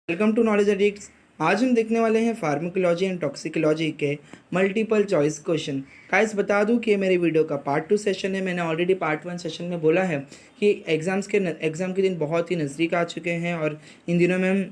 Welcome to knowledge addicts. आज हम देखने वाले हैं फार्माकोलॉजी एंड टॉक्सिकोलॉजी के मल्टीपल चॉइस क्वेश्चन। गाइस बता दूं कि ये मेरे वीडियो का पार्ट 2 सेशन है। मैंने ऑलरेडी पार्ट 1 सेशन में बोला है कि एग्ज़ाम के दिन बहुत ही नज़दीक आ चुके हैं और इन दिनों में हम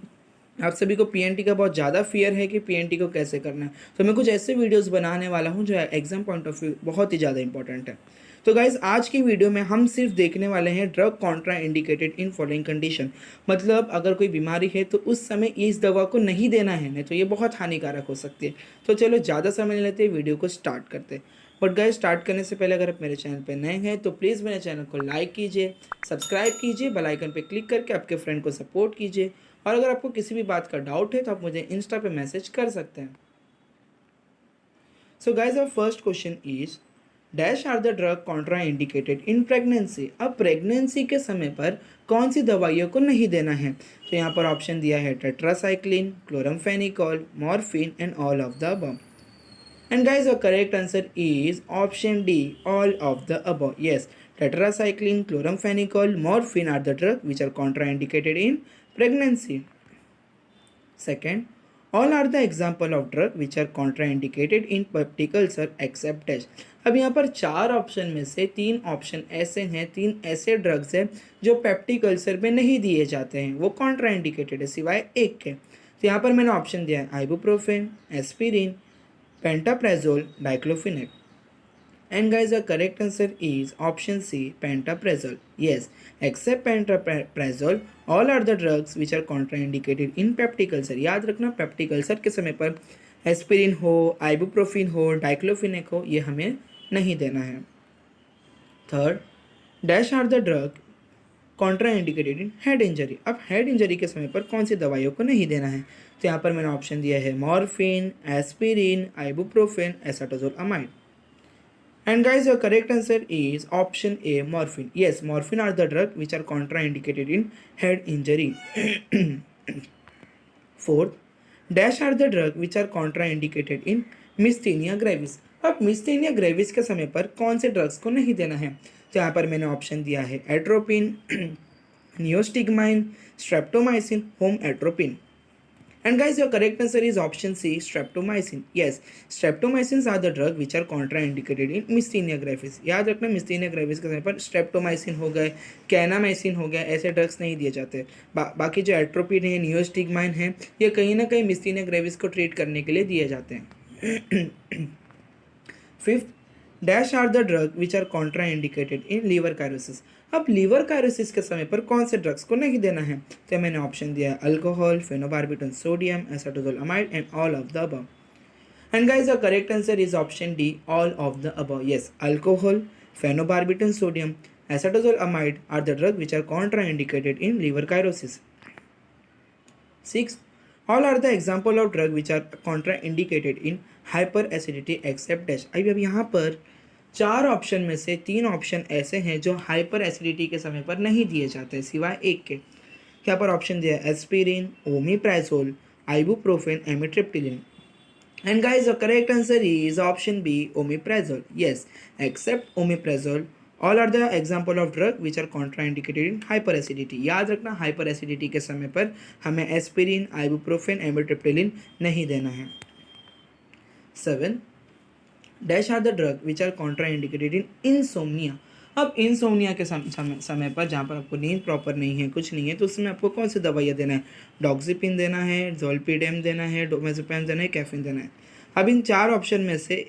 आप सभी को पीएनटी का बहुत ज़्यादा फियर है कि पीएनटी को कैसे करना है। तो मैं कुछ ऐसे वीडियोज़ बनाने वाला हूँ जो एग्ज़ाम पॉइंट ऑफ व्यू बहुत ही ज़्यादा इंपॉर्टेंट है। तो गाइज़ आज की वीडियो में हम सिर्फ देखने वाले हैं drug contraindicated in following condition. मतलब अगर कोई बीमारी है तो उस समय इस दवा को नहीं देना है, नहीं तो ये बहुत हानिकारक हो सकती है। तो चलो ज़्यादा समय नहीं लेते, वीडियो को स्टार्ट करते हैं। बट गाइज स्टार्ट करने से पहले अगर आप मेरे चैनल पर नए हैं तो प्लीज़ मेरे चैनल को लाइक कीजिए, सब्सक्राइब कीजिए, बेल आइकन पर क्लिक करके आपके फ्रेंड को सपोर्ट कीजिए। और अगर आपको किसी भी बात का डाउट है तो आप मुझे इंस्टा पे मैसेज कर सकते हैं। So guys our first question is dash are the drug contraindicated in pregnancy. अब प्रेगनेंसी के समय पर कौन सी दवाइयों को नहीं देना है? तो यहाँ पर ऑप्शन दिया है tetracycline, chloramphenicol, morphine and all of the above. And guys, the correct answer is option D, all of the above. Yes, tetracycline, chloramphenicol, morphine are the drugs which are contraindicated in pregnancy. Second, all are the example of drug which are contraindicated in peptic ulcer except dash. अब यहाँ पर चार option में से तीन option ऐसे हैं, तीन ऐसे ड्रग्स हैं जो पेप्टिक अल्सर में नहीं दिए जाते हैं, वो कॉन्ट्राइंडिकेटेड है सिवाय एक के। तो यहाँ पर मैंने ऑप्शन दिया है ibuprofen, aspirin, pentaprazole, diclofenac. And guys, the correct answer is option C, pentaprazole. Yes, except pentaprazole, all are the drugs which are contraindicated in peptic ulcer. याद रखना पेप्टिक अल्सर के समय पर एस्पिरिन हो, आइबुप्रोफिन हो, diclofenac हो, ये हमें नहीं देना है। Third, dash are the drug contraindicated in head injury. अब हेड इंजरी के समय पर कौन सी दवाइयों को नहीं देना है? तो यहाँ पर मैंने ऑप्शन दिया है morphine, aspirin, ibuprofen, acetazolamide. And guys your correct answer is option A, morphine. Yes, morphine are the drug which are contraindicated in head injury. Fourth, dash are the drug which are contraindicated in myasthenia gravis. अब myasthenia gravis के समय पर कौन से drugs को नहीं देना है? तो यहाँ पर मैंने ऑप्शन दिया है atropine, neostigmine, streptomycin, homatropine. And guys, your correct answer is option C, streptomycin. Yes, streptomycins are the drug which are contraindicated in myasthenia gravis. याद रखना myasthenia gravis के समय पर streptomycin हो गए, कैनामाइसिन हो गया, ऐसे ड्रग्स नहीं दिए जाते। बाकी जो एट्रोपिन है, नियोस्टिग्माइन है, ये कहीं ना कहीं myasthenia gravis को ट्रीट करने के लिए दिए जाते हैं। Fifth, dash are the drug which are contraindicated in liver cirrhosis. अब लीवर कायरोसिस के समय पर कौन से ड्रग्स को नहीं देना है? तो मैंने ऑप्शन दिया है alcohol, phenobarbitone sodium, acetazolamide and all of the above. And guys the correct answer is option D, all of the above. Yes, alcohol, phenobarbitone sodium, acetazolamide are the drug which are contraindicated in liver cirrhosis. Six, all are the example of drug which are contraindicated in hyperacidity except dash. अब यहाँ पर चार option में से तीन option ऐसे हैं जो हाइपर एसिडिटी के समय पर नहीं दिए जाते सिवाय एक के। यहाँ पर ऑप्शन दिया है aspirin, omeprazole, ibuprofen, amitriptyline. And guys the correct answer is option B, omeprazole. Yes, except omeprazole, all are the example of drug which are contraindicated in hyperacidity. याद रखना हाइपर एसिडिटी के समय पर हमें aspirin, ibuprofen, एमिट्रिप्टिलिन नहीं देना है। 7, dash are the drug which are contraindicated in insomnia. अब इंसोम्निया के समय पर जहाँ पर आपको नींद प्रॉपर नहीं है, कुछ नहीं है, तो उसमें आपको कौन सी दवाइयाँ देना है? डॉक्सिपिन देना है, जोल्पिडेम देना है, डोमेज़ेपाम देना है, कैफीन देना है। अब इन चार ऑप्शन में से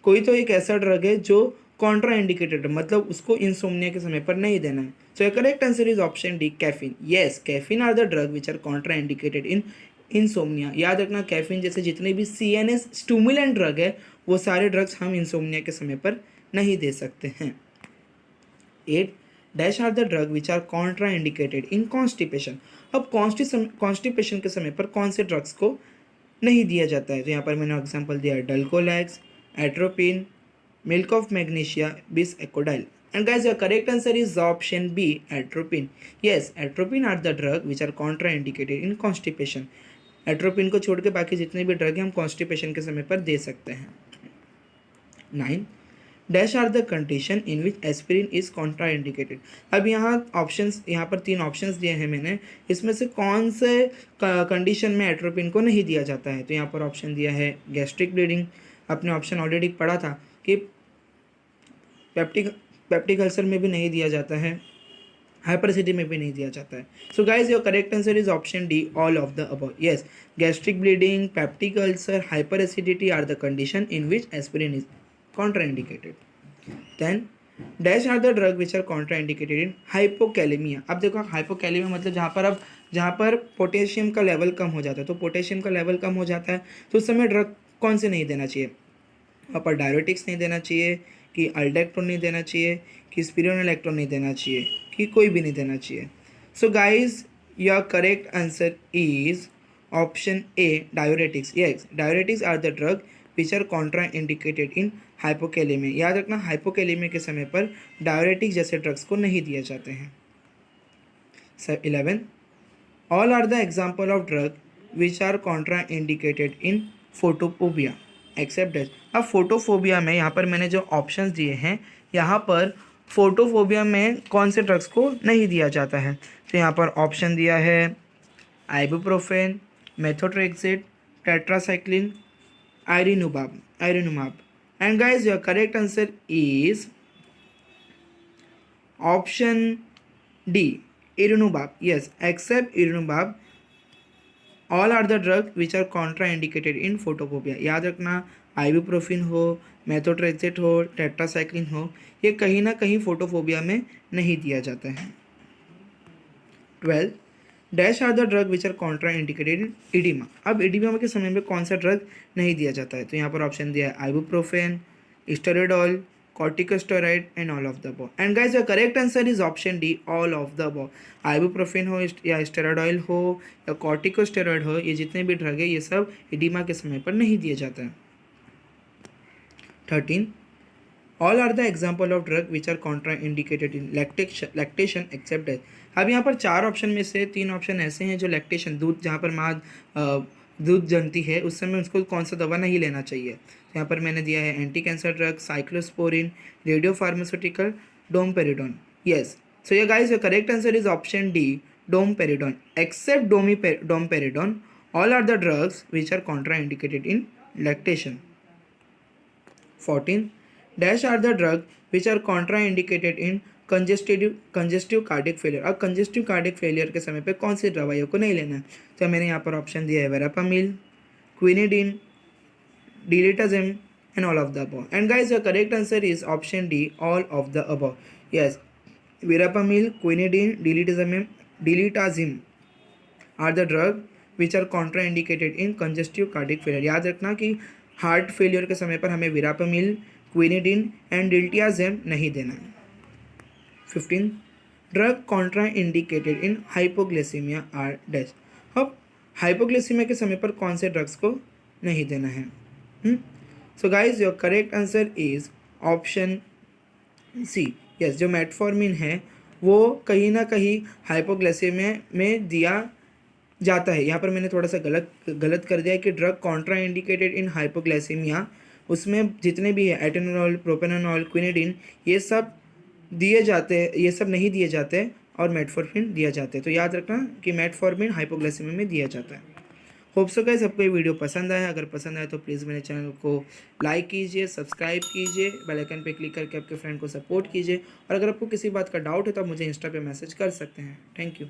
कोई तो एक ऐसा ड्रग है जो कॉन्ट्राइंडिकेटेड है, मतलब उसको इंसोम्निया के समय पर नहीं देना है। So correct answer is option D, caffeine. Yes, caffeine are the drug which are contraindicated in insomnia. याद रखना कैफीन जैसे जितने भी CNS स्टिमुलेंट ड्रग है वो सारे ड्रग्स हम इंसोम्निया के समय पर नहीं दे सकते हैं। 8, dash are the drug which are contraindicated in constipation. अब कॉन्स्टिपेशन के समय पर कौन से ड्रग्स को नहीं दिया जाता है? तो यहाँ पर मैंने एग्जाम्पल दिया है Dulcolax, atropine, milk of magnesia, bisacodyl. And guys your correct answer is option B, atropine. Yes, atropine are the drug which are contraindicated in constipation. Atropine को छोड़ के बाकी जितने भी ड्रग हैं हम कॉन्स्टिपेशन के समय पर दे सकते हैं। 9, dash are the condition in which aspirin is contraindicated. अब यहाँ ऑप्शंस, यहाँ पर 3 ऑप्शंस दिए हैं मैंने, इसमें से कौन से कंडीशन में एट्रोपिन को नहीं दिया जाता है। तो यहाँ पर ऑप्शन दिया है गैस्ट्रिक ब्लीडिंग, आपने ऑप्शन ऑलरेडी पढ़ा था कि पेप्टिक अल्सर में भी नहीं दिया जाता है, हाइपरसिटी में भी नहीं दिया जाता है। So guys your correct answer is option D, all of the above. Yes, gastric bleeding, peptic ulcer, hyperacidity are the condition in which aspirin is contraindicated. Then dash are the drug which are contraindicated in hypokalemia। अब देखो hypokalemia मतलब जहाँ पर potassium का level कम हो जाता है, तो पोटेशियम का लेवल कम हो जाता है तो उस समय ड्रग कौन से नहीं देना चाहिए, वहाँ पर डायरेटिक्स नहीं देना चाहिए, कि अल्डेक्टोन नहीं देना चाहिए, कि स्पिरोनोलैक्टोन नहीं देना चाहिए, कि कोई भी नहीं देना चाहिए। So guys your correct answer is option A, diuretics. Yes, diuretics are the drug which are contraindicated in hypokalaemia. याद रखना, हाइपोकैलेमिया के समय पर डायरेटिक्स जैसे ड्रग्स को नहीं दिए जाते हैं। 11, all are the example of drug which are contraindicated in photophobia except dash. अब फोटोफोबिया में यहाँ पर मैंने जो ऑप्शंस दिए हैं, यहाँ पर फोटोफोबिया में कौन से ड्रग्स को नहीं दिया जाता है। तो यहाँ पर ऑप्शन दिया है ibuprofen, methotrexate, tetracycline, irinumab. And guys, your correct answer is option D, irinumab. Yes, except irinumab, all are the drugs which are contraindicated in photophobia। याद रखना, आइबुप्रोफिन हो, मेथोट्रेक्सेट हो, टेट्रासाइक्लिन हो, ये कहीं ना कहीं फोटोफोबिया में नहीं दिया जाता है। 12, dash are the drug which are contraindicated in oedema. अब इडिमा के समय में कौन सा ड्रग नहीं दिया जाता है। तो यहाँ पर ऑप्शन दिया है ibuprofen, steroid, corticosteroid and all of the above. And guys your correct answer is option D, all of the above. Ibuprofen हो या स्टेरॉइड हो या कॉर्टिकोस्टेरॉइड हो, ये जितने भी ड्रग है ये सब इडिमा के समय पर नहीं दिए जाते हैं। 13, all are the example of drug which are contraindicated in lactation except dash. अब यहाँ पर 4 ऑप्शन में से 3 ऑप्शन ऐसे हैं जो लैक्टेशन, दूध, जहाँ पर माँ दूध जनती है उस समय उसको कौन सा दवा नहीं लेना चाहिए। तो यहाँ पर मैंने दिया है anti cancer drug, cyclosporine, radiopharmaceutical, domperidone. Yes, so ये guys your correct answer is option D, domperidone. Except domperidone, all are the drugs which are contraindicated in lactation. 14, dash are the drug which are contraindicated in congestive cardiac failure. अब congestive cardiac failure के समय पे कौन सी दवाइयों को नहीं लेना है। तो मैंने यहाँ पर ऑप्शन दिया है verapamil, quinidine, diltiazem and all of the above. And guys your correct answer is option D, all of the above. Yes, verapamil, quinidine, diltiazem are the drug which are contraindicated in congestive cardiac failure. याद रखना कि heart failure के समय पर हमें verapamil, quinidine and डिलिटाजिम नहीं देना है। 15, drug contraindicated in hypoglycaemia are dash. अब हाइपोग्लाइसीमिया के समय पर कौन से ड्रग्स को नहीं देना है। So guys your correct answer is option C. Yes, जो मेटफॉर्मिन है वो कहीं ना कहीं हाइपोग्लाइसीमिया में दिया जाता है। यहाँ पर मैंने थोड़ा सा गलत कर दिया है कि ड्रग कॉन्ट्राइंडिकेटेड इन हाइपोग्लाइसीमिया, उसमें जितने भी है एटेनोल, प्रोपेनोल, क्विनिडिन, ये सब दिए जाते हैं, ये सब नहीं दिए जाते और मेटफॉर्मिन दिया जाता है। तो याद रखना कि मेटफॉर्मिन हाइपोग्लाइसीमिया में दिया जाता है। होप सो गाइस आपको ये वीडियो पसंद आया। अगर पसंद आया तो प्लीज़ मेरे चैनल को लाइक कीजिए, सब्सक्राइब कीजिए, बेल आइकन पे क्लिक करके आपके फ्रेंड को सपोर्ट कीजिए। और अगर आपको किसी बात का डाउट है तो आप मुझे इंस्टा पे मैसेज कर सकते हैं। Thank you.